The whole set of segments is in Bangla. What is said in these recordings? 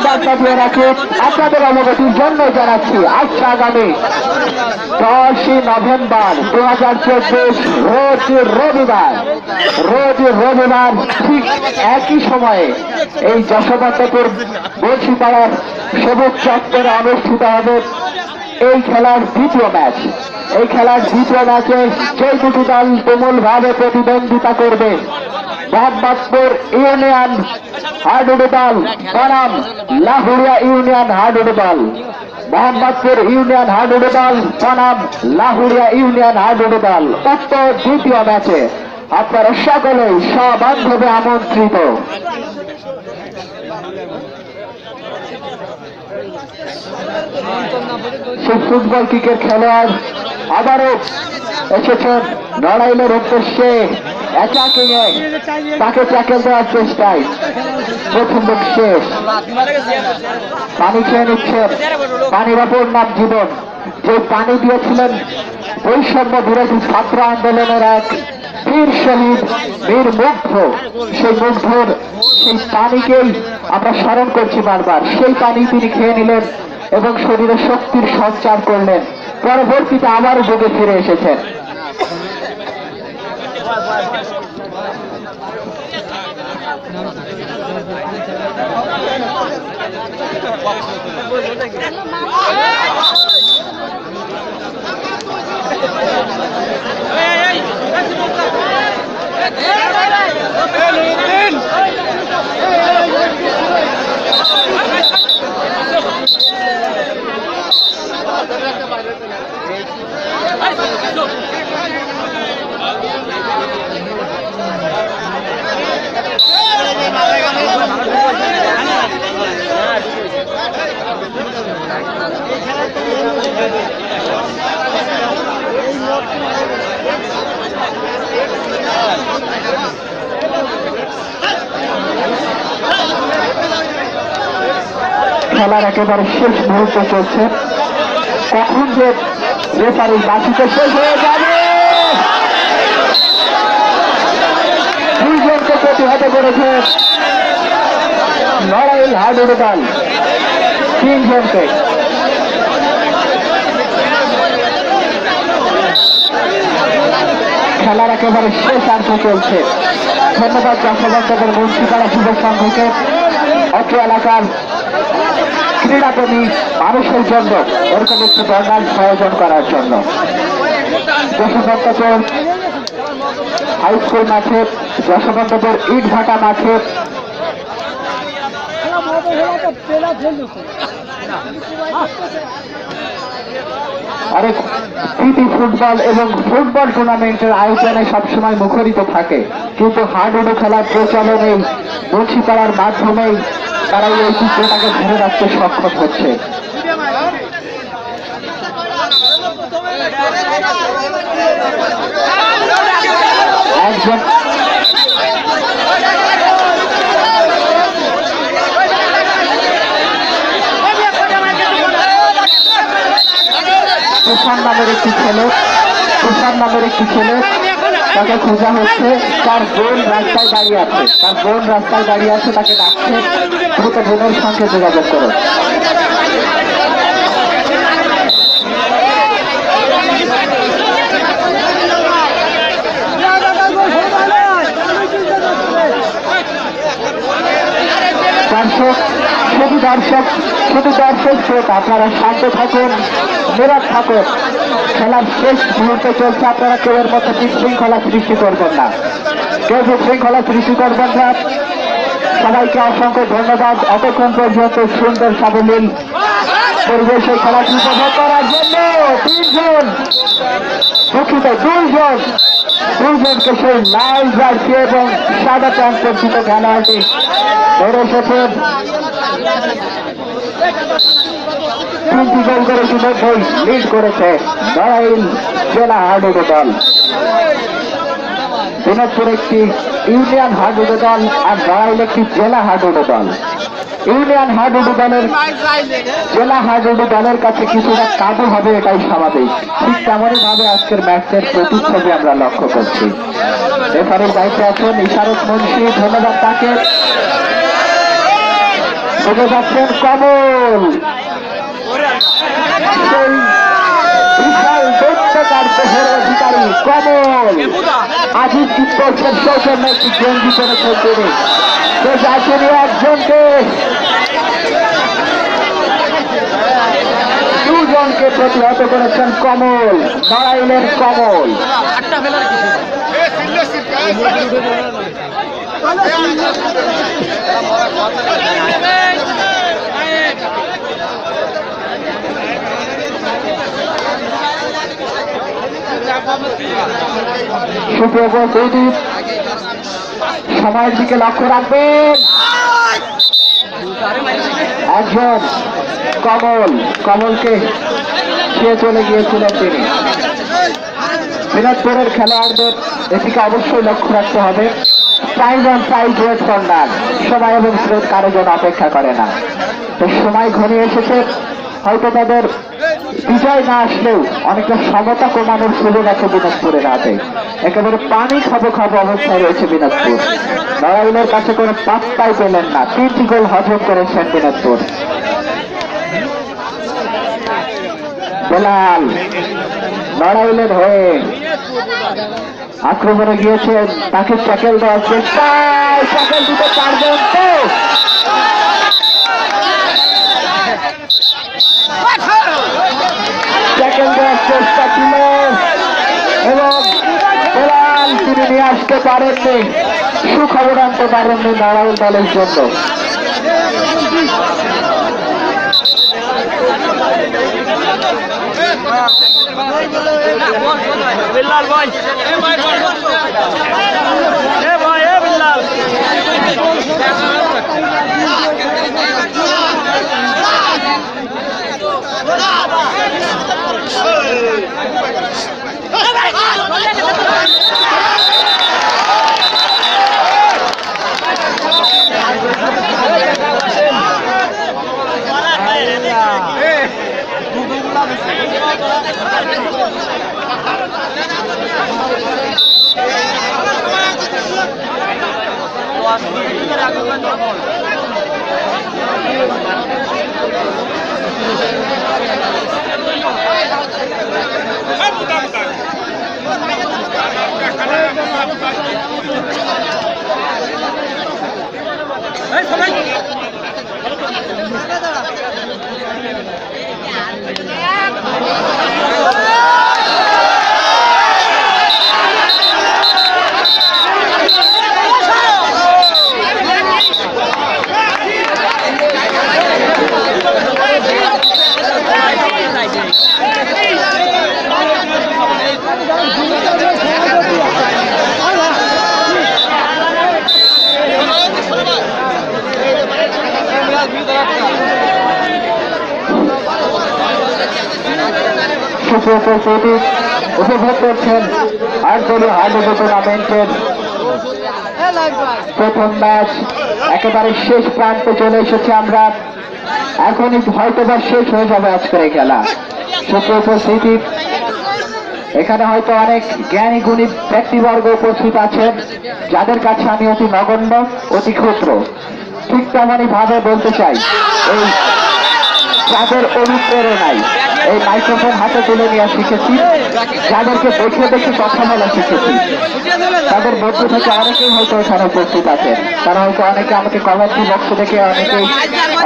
বার্তা দিয়ে রাখি আপনাদের অবগতির জন্য জানাচ্ছি আজকে আগামী 10 নভেম্বর 2024 রোজ রবিবার ঠিক একই সময়ে এই যশোবন্তপুর বলশিপাড়ার সবুজ চত্বরে অনুষ্ঠিত হবে এই খেলার দ্বিতীয় ম্যাচ। এই খেলার দ্বিতীয় ম্যাচে যে দুটি দল তুমুলভাবে প্রতিদ্বন্দ্বিতা করবে মোহাম্মদপুর ইউনিয়ন হাডুডু দল বনাম লাহুড়িয়া ইউনিয়ন হাডুডু দল। মোহাম্মদপুর ইউনিয়ন হাডুডু দল বনাম লাহুড়িয়া ইউনিয়ন হাডুডু দল। উক্ত দ্বিতীয় ম্যাচে আপনারা সকলেই সবান্ধবে আমন্ত্রিত। ফুটবল ক্রিকেট খেলোয়াড় আবারও এসেছেন লড়াইলের উদ্দেশ্যে তাকে ট্যাকেল দেওয়ার চেষ্টায় প্রথম দিক শেষ। পানি খেয়ে নিচ্ছেন, পানির অপর নাম জীবন। যে পানি দিয়েছিলেন বৈষম্য বিরোধী ছাত্র আন্দোলনের এক বীর শহীদ বীর মুগ্ধ, সেই মুগ্ধর সেই পানিকেই আমরা স্মরণ করছি বারবার। সেই পানি তিনি খেয়ে নিলেন এবং শরীরে শক্তির সঞ্চার করলেন। পরবর্তীতে আবারও যোগে ফিরে এসেছেন। খেলার একেবারে শেষ মুহূর্ত চলছে, কখন যে রেফারির বাসিতে শেষ হয়ে যাবে। দুইজনকে প্রতিহত করেছে লড়াইল হাডুডু দল, তিনজনকে। খেলার একেবারে শেষ অংশ চলছে। ধন্যবাদ যশোবন্তপুর বলশিপাড়া যুব সংঘকে অত্র এলাকার ক্রীড়াপ্রেমী মানুষের জন্য এরকম একটি বর্ণাল আয়োজন করার জন্য। যশোবন্তপুর হাই স্কুল মাঠে, যশোবন্তপুর ইটভাটা মাঠে অনেক প্রীতি ফুটবল এবং ফুটবল টুর্নামেন্টের আয়োজনে সবসময় মুখরিত থাকে, কিন্তু হাডুডু খেলার প্রচলন এই বলশিপাড়ার মাধ্যমেই তারা এই ঐতিহ্যটাকে ধরে রাখতে সক্ষম হচ্ছে। একজন তুষার নামের একটি ছেলে তাকে খোঁজা হচ্ছে। তার বোন রাস্তায় দাঁড়িয়ে আছে, তাকে ডাকছে, দ্রুত বোনের সঙ্গে যোগাযোগ করো। শুধু দর্শক শ্রোতা, আপনারা শান্ত থাকুন, নীরব থাকুন। খেলার শেষ মুহূর্তে চলছে, আপনারা কেউ এর মধ্যে বিশৃঙ্খলা সৃষ্টি করবেন না, সবাইকে অসংখ্য ধন্যবাদ এতক্ষণ পর্যন্ত সুন্দর সাবলীল পরিবেশে খেলাটি উপভোগ করার জন্য। দুইজনকে সেই লাল জার্সি এবং সাদা প্যান্ট পরিচিত খেলোয়াড়টি ধরে এসেছেন। 3টি গোল করে ইতিমধ্যেই লিড করেছে লড়াইল জেলা হাডুডু দল। দিনাজপুর একটি ইউনিয়ন হাডুডু দল আর লড়াইল একটি জেলা হাডুডু দল। ইউনিয়ন হাডুডু দলের জেলা হাডুডু দলের কাছে কিছুটা কাবু হবে, এটাই স্বাভাবিক। ঠিক তেমনই ভাবে আজকের ম্যাচের প্রতিচ্ছবি আমরা লক্ষ্য করছি। রেফারির দায়িত্বে আছেন ইশারত মুন্সি, ধন্যবাদ তাকে। চলে যাচ্ছেন কমল, সেই বিশাল দৈত্যকার দেহের অধিকারী কমল আজিজ কিটবক্সের সৌজন্য একটি গেঞ্জি করেছেন তিনি। তো যাকে নিয়ে একজনকে দুজনকে প্রতিহত করেছেন কমল, নড়াইলের কমল। সুপ্রভাত, সময়ের দিকে লক্ষ্য রাখবেন। একজন কমলকে খেয়ে চলে গিয়েছিলেন তিনি। দিনাজপুরের খেলোয়াড়দের এদিকে অবশ্যই লক্ষ্য রাখতে হবে। Time on time wait for none, সময় এবং স্রোত কারো জন্য অপেক্ষা করে না। তো সময় ঘনিয়ে এসেছে, হয়তো তাদের বিজয় না আসলেও অনেকটা সমতা কমানোর সুযোগ আছে দিনাজপুরের হাতে। একেবারে পানি খাবো অবস্থায় রয়েছে দিনাজপুর। নড়াইলের কাছে কোনো পাত্তাই পেলেন না, 3টি গোল হজম করেছেন দিনাজপুর। বেলাল নড়াইলের হয়ে আক্রমণে গিয়েছেন, তাকে ট্যাকেল দেওয়ার চেষ্টা, ট্যাকেল দিতে পারবেন তো? ট্যাকেল দেওয়ার চেষ্টা ছিল এবং বেলাল তিনি নিয়ে আসতে পারেননি, সুখবর আনতে পারেননি নড়াইল দলের জন্য। बिल्लाल भाई ए भाई ए बिल्लाल উপভোগ করছেন আঞ্চলিক হাইড্রোজেন টুর্নামেন্টের প্রথম ম্যাচ। একেবারে শেষ প্রান্তে চলে এসেছে আমরা, এখনই হয়তো বা শেষ হয়ে যাবে আজকের এই খেলা। উপস্থিতি এখানে হয়তো অনেক জ্ঞানী গুণী ব্যক্তিবর্গ উপস্থিত আছেন, যাদের কাছে আমি অতি নগণ্য, অতি ক্ষুদ্র। ঠিক তেমনই ভাবে বলতে চাই, এই যাদের অনুপ্রেরণায় এই মাইক্রোফোন হাতে তুলে নেওয়া শিখেছি, যাদেরকে দেখে দেখে কথা বলা শিখেছি, তাদের মধ্য থেকে অনেকেই হয়তো এখানে উপস্থিত আছেন। তারা হয়তো অনেকে আমাকে কমেন্ট্রি বক্স দেখে অনেকেই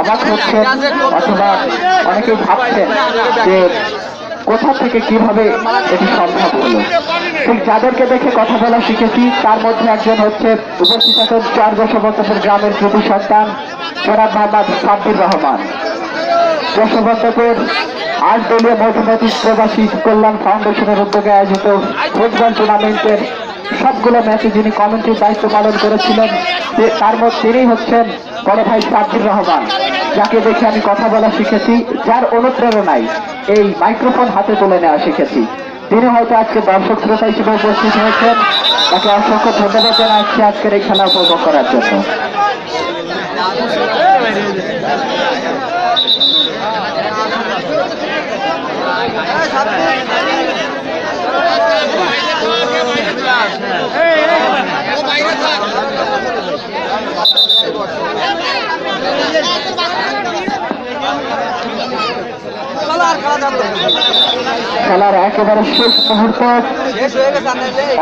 অবাক হচ্ছেন, অথবা অনেকেই ভাবছেন যে কোথা থেকে কিভাবে এটি সম্ভব হলো। ঠিক যাদেরকে দেখে কথা বলা শিখেছি, তার মধ্যে একজন হচ্ছে উপস্থিত আছেন 4 দশবদ্ধপুর গ্রামের কৃতি সন্তান জনাব মোহাম্মদ সাব্বির রহমান। দশবদ্ধপুর 8 দলীয় মধ্যবর্তী প্রবাসী কল্যাণ ফাউন্ডেশনের উদ্যোগে আয়োজিত ফুটবল টুর্নামেন্টের সবগুলো ম্যাচে যিনি কমেন্ট্রির দায়িত্ব পালন করেছিলেন, তার মধ্যে তিনি হচ্ছেন বড় ভাই সাব্বির রহমান, যাকে দেখে আমি কথা বলা শিখেছি, যার অনুপ্রেরণায় এই মাইক্রোফোন হাতে তুলে নেওয়া শিখেছি। তিনি হয়তো আজকে দর্শক শ্রোতা হিসেবে উপস্থিত হয়েছেন, তাকে অসংখ্য ধন্যবাদ জানাচ্ছি আজকের এই খেলা উপভোগ করার জন্য। খেলার একেবারে শেষ মুহূর্ত,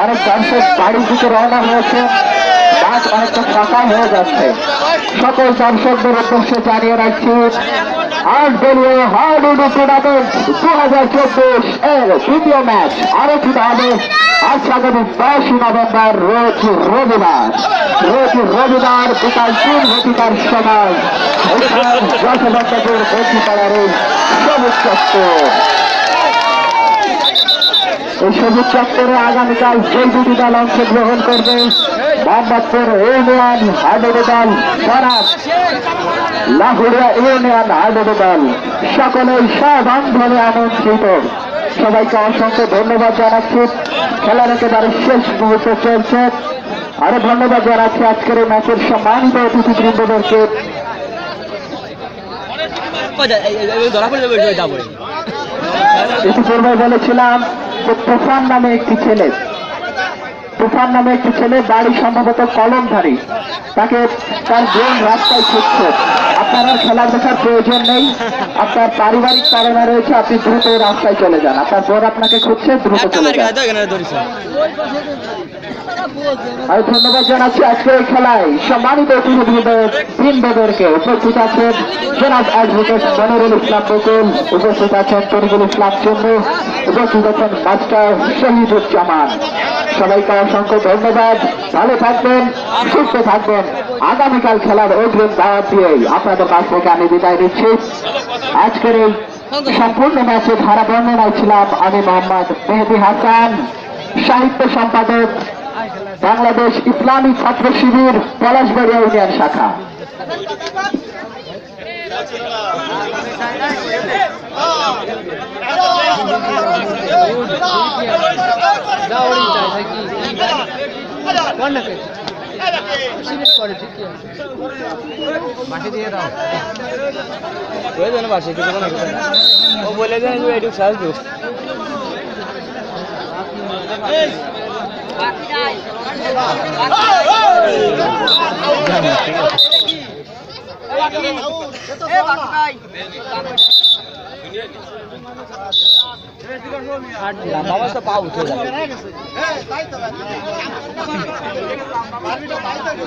অনেক দর্শক বাড়ির দিকে রওনা হয়েছে, মাঠ অনেকটা ফাঁকা হয়ে যাচ্ছে। সকল দর্শকদের উদ্দেশ্যে জানিয়ে রাখছি, 8 দলীয় হাডুডু টুর্নামেন্ট 2024 এর দ্বিতীয় ম্যাচ আরোপিত হবে আজ আগামী 10 নভেম্বর রোজ রবিবার বিকাল 3 সময় যশোবন্তপুর বসিপাড়ার সবুজ চত্বর। এই সবুজ চত্বরে আগামীকাল যে দুটি দল অংশগ্রহণ করবে, মোহাম্মদপুর ইউনিয়ন হাডুডু দল বনাম লাহুড়িয়া ইউনিয়ন হাডুডু দল, সকলেই সবান্ধবে আমন্ত্রিত। সবাইকে অসংখ্য ধন্যবাদ জানাচ্ছি। খেলার একেবারে শেষ মুহূর্ত চলছে। আরো ধন্যবাদ জানাচ্ছি আজকের এই ম্যাচের সম্মানিত অতিথিবৃন্দদেরকে। ইতিপূর্বে বলেছিলাম যে তুফান নামে একটি ছেলে বাড়ি সম্ভবত কলমধারী, তাকে তার বোন রাস্তায় ছুটছে। আপনার খেলা দেখার প্রয়োজন নেই, আপনার পারিবারিক কারণে রয়েছে, আপনি দ্রুত রাস্তায় চলে যান। আপনার বোন আপনাকে খুঁজছে, দ্রুত চলে যান। আমি ধন্যবাদ জানাচ্ছি আজকের এই খেলায় সম্মানিত অতিথিবৃন্দদেরকে। উপস্থিত আছেন জনাব অ্যাডভোকেট মনিরুল ইসলাম বকুল, উপস্থিত আছেন তরিকুল ইসলাম চন্দ্র, উপস্থিত আছেন মাস্টার শহীদুজ্জামান। সবাইকে অসংখ্য ধন্যবাদ। ভালো থাকবেন, সুস্থ থাকবেন। আগামীকাল খেলার অগ্রিম দাওয়াত দিয়ে আপনাদের কাছ থেকে আমি বিদায় নিচ্ছি। আজকের এই সম্পূর্ণ ম্যাচে ধারা বর্ণনায় ছিলাম আমি মোহাম্মদ মেহেদি হাসান, সাহিত্য সম্পাদক বাংলাদেশ ইসলামী ছাত্র শিবির পলাশবাড়িয়া ইউনিয়ন শাখা। ও বলে দেন এটুকু সাজ দো।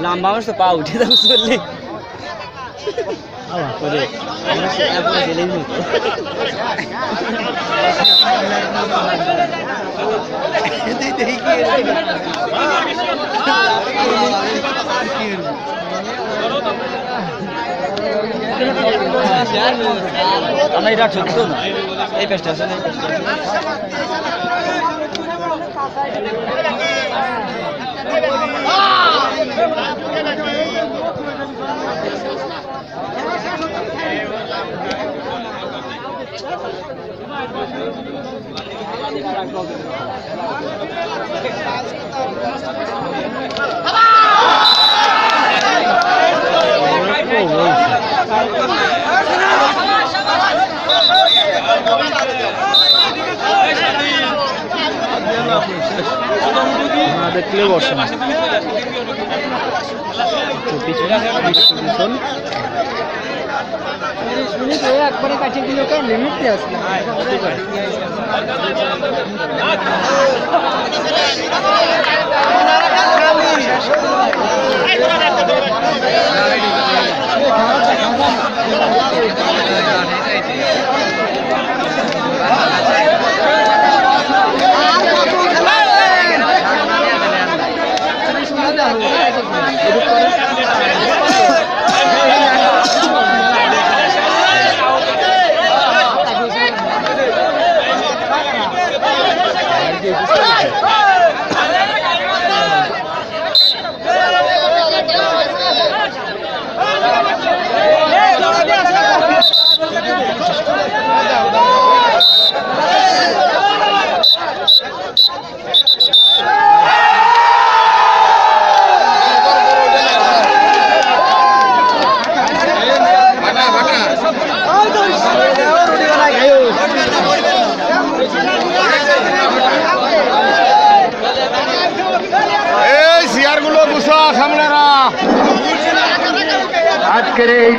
লম্বা মানুষ তো পা উঠে যাবে চললে আমরা এটা সত্য না, এই পেজটা আছে না, দেখলেও বসে না একবারে কাছে দিল লিমিট আসলে আজকের এই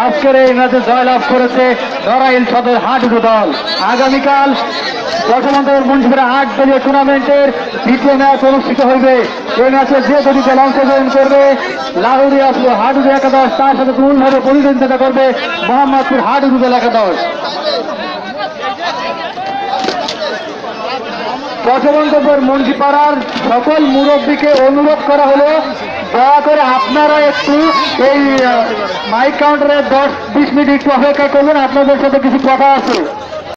আজকের এই ম্যাচে জয়লাভ করেছে নড়াইল সদর হাডুডু দল। আগামীকাল দশমন্তর মুন্সিপাড়া 8 দলীয় টুর্নামেন্টের দ্বিতীয় ম্যাচ অনুষ্ঠিত হইবে। এই ম্যাচে যে দুটি দল অংশগ্রহণ করবে লাহুরিয়া হাডুডু একাদশ, তার সাথে তুলভাবে প্রতিদ্বন্দ্বিতা করবে মোহাম্মদপুর হাডুডু দল একাদশ। দশমন্তপুর মুন্সিপাড়ার সকল মুরব্বীকে অনুরোধ করা হলো দয়া করে আপনারা একটু এই মাইক কাউন্টারে 10-20 মিনিট একটু অপেক্ষা করবেন, আপনাদের সাথে কিছু কথা আছে।